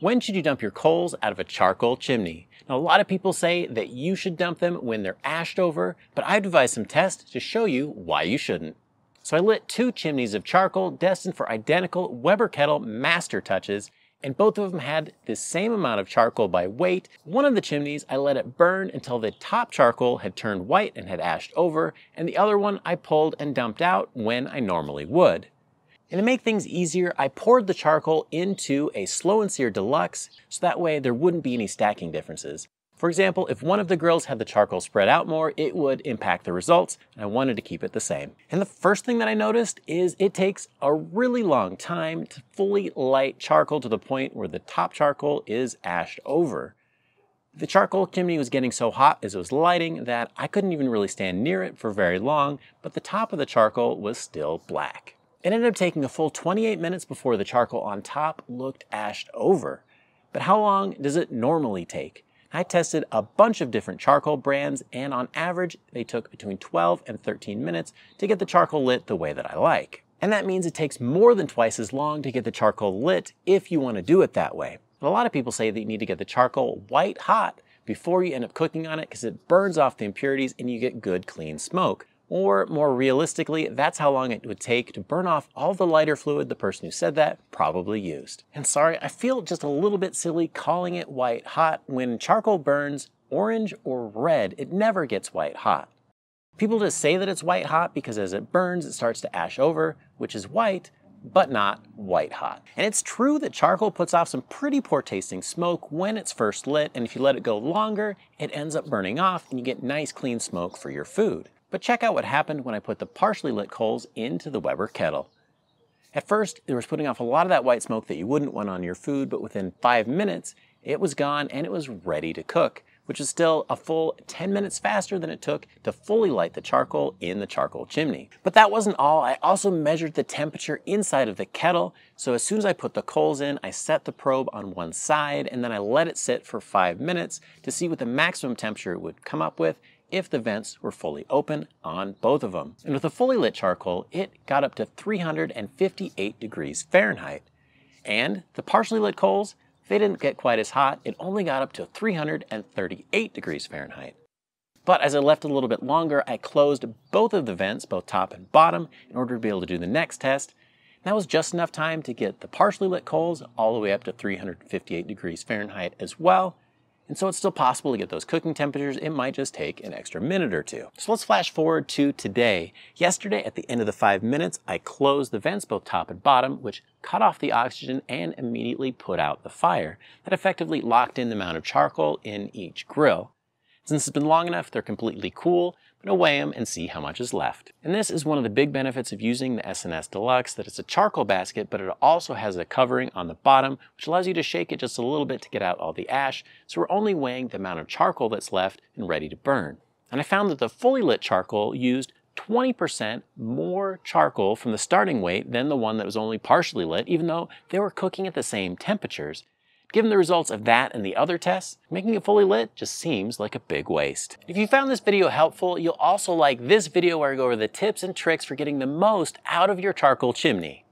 When should you dump your coals out of a charcoal chimney? Now, a lot of people say that you should dump them when they're ashed over, but I've devised some tests to show you why you shouldn't. So I lit 2 chimneys of charcoal destined for identical Weber kettle master touches, and both of them had the same amount of charcoal by weight. One of the chimneys, I let it burn until the top charcoal had turned white and had ashed over, and the other one I pulled and dumped out when I normally would. And to make things easier, I poured the charcoal into a Slow and Sear Deluxe, so that way there wouldn't be any stacking differences. For example, if one of the grills had the charcoal spread out more, it would impact the results, and I wanted to keep it the same. And the first thing that I noticed is it takes a really long time to fully light charcoal to the point where the top charcoal is ashed over. The charcoal chimney was getting so hot as it was lighting that I couldn't even really stand near it for very long, but the top of the charcoal was still black. It ended up taking a full 28 minutes before the charcoal on top looked ashed over. But how long does it normally take? I tested a bunch of different charcoal brands, and on average, they took between 12 and 13 minutes to get the charcoal lit the way that I like. And that means it takes more than twice as long to get the charcoal lit if you want to do it that way. But a lot of people say that you need to get the charcoal white hot before you end up cooking on it because it burns off the impurities and you get good clean smoke. Or more realistically, that's how long it would take to burn off all the lighter fluid the person who said that probably used. And sorry, I feel just a little bit silly calling it white hot. When charcoal burns orange or red, it never gets white hot. People just say that it's white hot because as it burns, it starts to ash over, which is white, but not white hot. And it's true that charcoal puts off some pretty poor tasting smoke when it's first lit, and if you let it go longer, it ends up burning off and you get nice clean smoke for your food. But check out what happened when I put the partially lit coals into the Weber kettle. At first, it was putting off a lot of that white smoke that you wouldn't want on your food, but within 5 minutes, it was gone and it was ready to cook, which is still a full 10 minutes faster than it took to fully light the charcoal in the charcoal chimney. But that wasn't all. I also measured the temperature inside of the kettle. So as soon as I put the coals in, I set the probe on one side and then I let it sit for 5 minutes to see what the maximum temperature it would come up with if the vents were fully open on both of them. And with a fully lit charcoal, it got up to 358 degrees Fahrenheit. And the partially lit coals, they didn't get quite as hot. It only got up to 338 degrees Fahrenheit. But as I left it a little bit longer, I closed both of the vents, both top and bottom, in order to be able to do the next test. And that was just enough time to get the partially lit coals all the way up to 358 degrees Fahrenheit as well. And so it's still possible to get those cooking temperatures. It might just take an extra minute or two. So let's flash forward to today. Yesterday, at the end of the 5 minutes, I closed the vents, both top and bottom, which cut off the oxygen and immediately put out the fire. That effectively locked in the amount of charcoal in each grill. Since it's been long enough, they're completely cool. I'm going to weigh them and see how much is left. And this is one of the big benefits of using the S&S Deluxe, that it's a charcoal basket, but it also has a covering on the bottom, which allows you to shake it just a little bit to get out all the ash. So we're only weighing the amount of charcoal that's left and ready to burn. And I found that the fully lit charcoal used 20% more charcoal from the starting weight than the one that was only partially lit, even though they were cooking at the same temperatures. Given the results of that and the other tests, making it fully lit just seems like a big waste. If you found this video helpful, you'll also like this video where I go over the tips and tricks for getting the most out of your charcoal chimney.